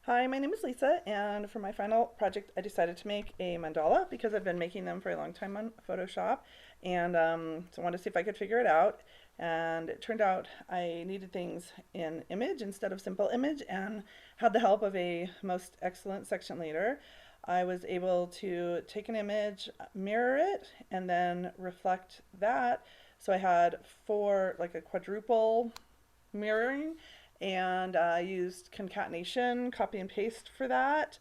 Hi, my name is Lisa, and for my final project, I decided to make a mandala because I've been making them for a long time on Photoshop, and so I wanted to see if I could figure it out. And it turned out I needed things in image instead of simple image, and had the help of a most excellent section leader. I was able to take an image, mirror it, and then reflect that. So I had four, like a quadruple mirroring, and I used concatenation, copy and paste for that.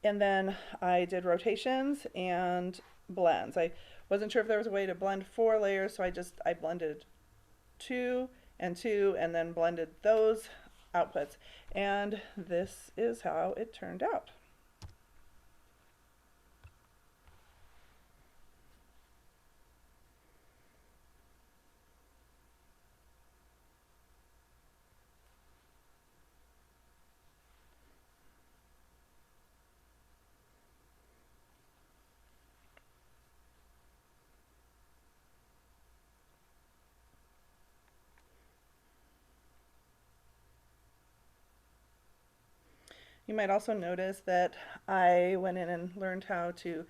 And then I did rotations and blends. I wasn't sure if there was a way to blend four layers, so I blended two, and then blended those outputs. And this is how it turned out. You might also notice that I went in and learned how to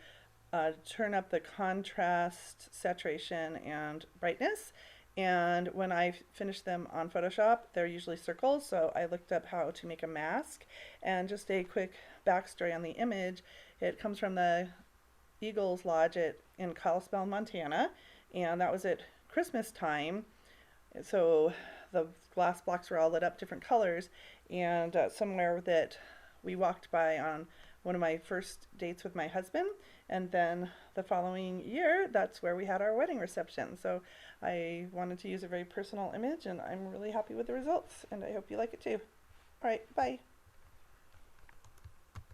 turn up the contrast, saturation, and brightness. And when I finish them on Photoshop, they're usually circles, so I looked up how to make a mask. And just a quick backstory on the image, it comes from the Eagles Lodge in Kalispell, Montana, and that was at Christmas time. So the glass blocks were all lit up different colors, and somewhere that we walked by on one of my first dates with my husband, and then the following year, that's where we had our wedding reception. So I wanted to use a very personal image, and I'm really happy with the results, and I hope you like it too. All right, bye.